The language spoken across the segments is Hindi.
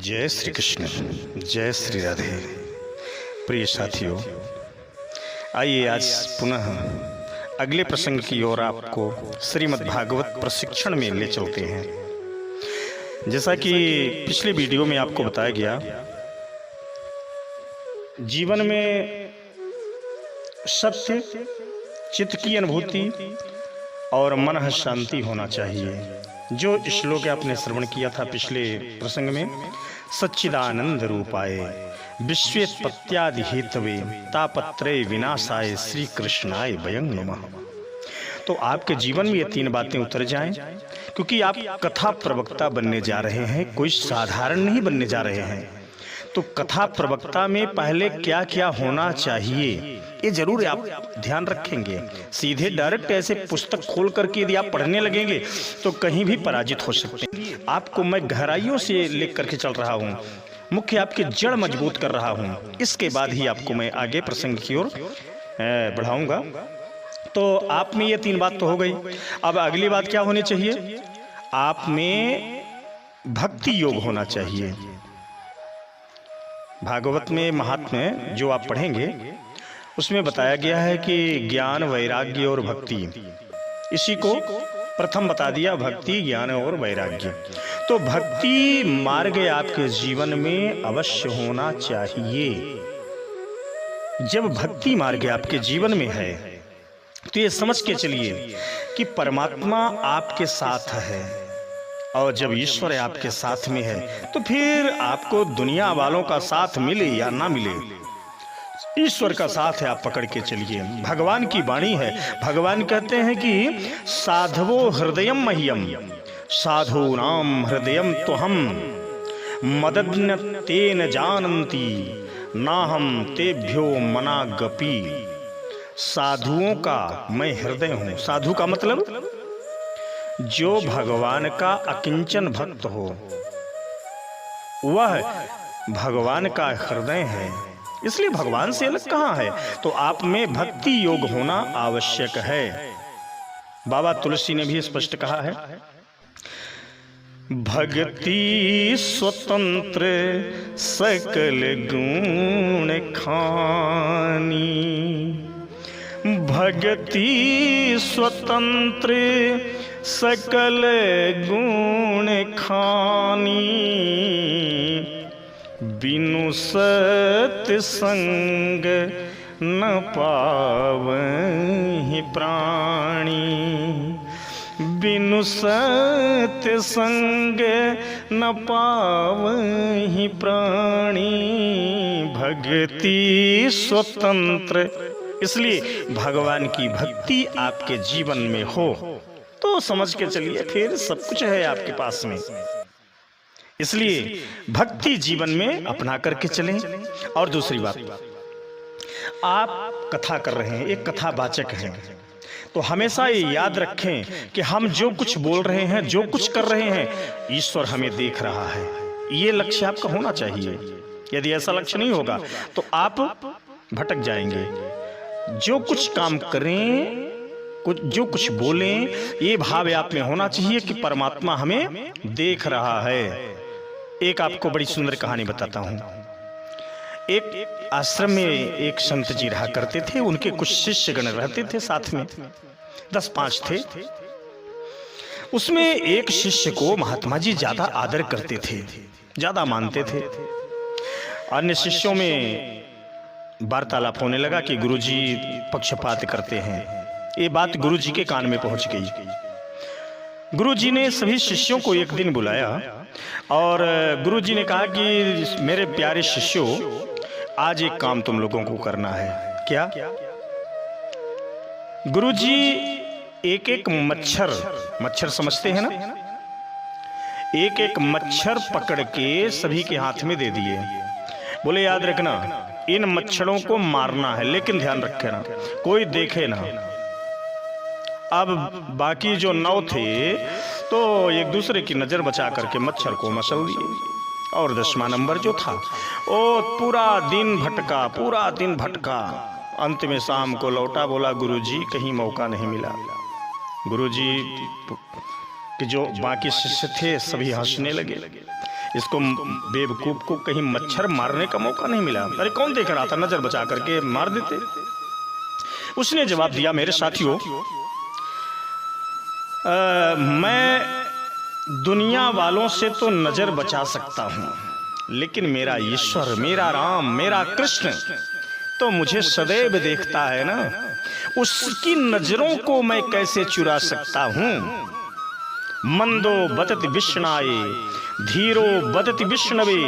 जय श्री कृष्ण, जय श्री राधे। प्रिय साथियों, आइए आज पुनः अगले प्रसंग की ओर आपको श्रीमद् भागवत प्रशिक्षण में ले चलते हैं। जैसा कि पिछले वीडियो में आपको बताया गया, जीवन में सत्य, चित्त की अनुभूति और मन शांति होना चाहिए। जो श्लोक आपने श्रवण किया था पिछले प्रसंग में, सच्चिदानंद रूपाय विश्वेत्पत्त्यादि हेतवे तापत्रय विनाशाय श्री कृष्णाय वयं नमः। तो आपके जीवन में ये तीन बातें उतर जाएं, क्योंकि आप कथा प्रवक्ता बनने जा रहे हैं, कोई साधारण नहीं बनने जा रहे हैं। तो कथा प्रवक्ता में पहले क्या क्या होना चाहिए, ये जरूर आप ध्यान रखेंगे। सीधे डायरेक्ट ऐसे पुस्तक खोल करके यदि आप पढ़ने लगेंगे तो कहीं भी पराजित हो सकते हैं। आपको मैं गहराइयों से लेकर करके चल रहा हूँ, मुख्य आपके जड़ मजबूत कर रहा हूँ। इसके बाद ही आपको मैं आगे प्रसंग की ओर बढ़ाऊंगा। तो आप में ये तीन बात तो हो गई। अब अगली बात क्या होनी चाहिए? आप में भक्ति योग होना चाहिए। भागवत में महात्म्य जो आप पढ़ेंगे उसमें बताया गया है कि ज्ञान, वैराग्य और भक्ति, इसी को प्रथम बता दिया, भक्ति, ज्ञान और वैराग्य। तो भक्ति मार्ग आपके जीवन में अवश्य होना चाहिए। जब भक्ति मार्ग आपके जीवन में है तो ये समझ के चलिए कि परमात्मा आपके साथ है, और जब ईश्वर आपके साथ में है तो फिर आपको दुनिया वालों का साथ मिले या ना मिले, ईश्वर का साथ है, आप पकड़ के चलिए। भगवान की वाणी है, भगवान कहते हैं कि साधवो हृदयम मह्यम साधूनाम हृदयम तो हम मदज्ञ तेन जानन्ति नाहम तेभ्यो मनागपि। साधुओं का मैं हृदय हूं। साधु का मतलब जो भगवान का अकिंचन भक्त हो, वह भगवान का हृदय है, इसलिए भगवान से अलग कहाँ है। तो आप में भक्ति योग होना आवश्यक है। बाबा तुलसी ने भी स्पष्ट कहा है, भक्ति स्वतंत्र सकल गुण खानी, भक्ति स्वतंत्र सकल गुण खानी, बिनु सत्संग न पावहि प्राणी, बिनु सत्संग न पावहि प्राणी। भक्ति स्वतंत्र, इसलिए भगवान की भक्ति आपके जीवन में हो तो समझ के चलिए फिर सब कुछ है आपके पास में। इसलिए भक्ति जीवन में अपना करके चलें। और दूसरी बात, आप कथा कर रहे हैं, एक कथावाचक हैं, तो हमेशा ये याद रखें कि हम जो कुछ बोल रहे हैं, जो कुछ कर रहे हैं, ईश्वर हमें देख रहा है। ये लक्ष्य आपका होना चाहिए। यदि ऐसा लक्ष्य नहीं होगा तो आप भटक जाएंगे। जो कुछ काम करें, जो कुछ बोलें, ये भाव आप में होना चाहिए कि परमात्मा हमें देख रहा है। एक आपको बड़ी सुंदर कहानी बताता हूं। एक आश्रम में एक संत जी रहा करते थे, उनके कुछ शिष्य गण रहते थे साथ में, 10-5 थे। उसमें एक शिष्य को महात्मा जी ज्यादा आदर करते थे, ज्यादा मानते थे। अन्य शिष्यों में वार्तालाप होने लगा कि गुरुजी पक्षपात करते हैं। ये बात गुरुजी के कान में पहुंच गई। गुरुजी ने सभी शिष्यों को एक दिन बुलाया और गुरुजी ने कहा कि मेरे प्यारे शिष्यों, आज एक काम तुम लोगों को करना है। क्या? गुरुजी एक एक मच्छर समझते हैं ना, एक एक मच्छर पकड़ के सभी के हाथ में दे दिए। बोले याद रखना, इन मच्छरों को मारना है, लेकिन ध्यान रखना कोई देखे ना। अब बाकी जो 9 थे तो एक दूसरे की नजर बचा करके मच्छर को मसल दिए। और 10वां नंबर जो था वो पूरा दिन भटका। अंत में शाम को लौटा, बोला गुरुजी कहीं मौका नहीं मिला। गुरुजी कि जो बाकी शिष्य थे सभी हंसने लगे। इसको बेवकूफ को कहीं मच्छर मारने का मौका नहीं मिला। अरे कौन देख रहा था, नजर बचा करके मार देते। उसने जवाब दिया, मेरे साथियों, मैं दुनिया वालों से तो नजर बचा सकता हूं, लेकिन मेरा ईश्वर, मेरा राम, मेरा कृष्ण तो मुझे सदैव देखता है ना, उसकी नजरों को मैं कैसे चुरा सकता हूं। मंदो बदति विष्णाय धीरो बदति विष्णवे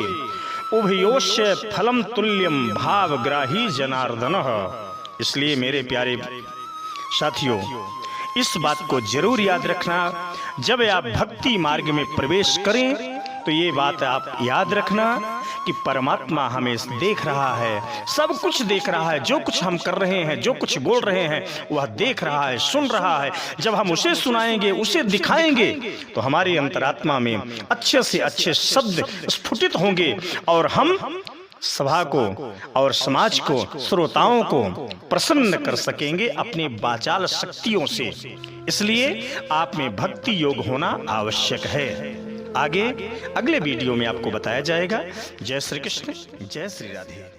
उभयोश्य फलम तुल्यम भावग्राही जनार्दनः। इसलिए मेरे प्यारे साथियों, इस बात को जरूर याद रखना, जब आप भक्ति मार्ग में प्रवेश करें तो ये बात आप याद रखना कि परमात्मा हमें देख रहा है, सब कुछ देख रहा है। जो कुछ हम कर रहे हैं, जो कुछ बोल रहे हैं, वह देख रहा है, सुन रहा है। जब हम उसे सुनाएंगे, उसे दिखाएंगे, तो हमारी अंतरात्मा में अच्छे से अच्छे शब्द स्फुटित होंगे और हम सभा को और समाज को, श्रोताओं को प्रसन्न कर सकेंगे अपनी वाचाल शक्तियों से। इसलिए आप में भक्ति योग होना आवश्यक है। आगे अगले वीडियो में आपको बताया जाएगा। जय श्री कृष्ण, जय श्री राधे।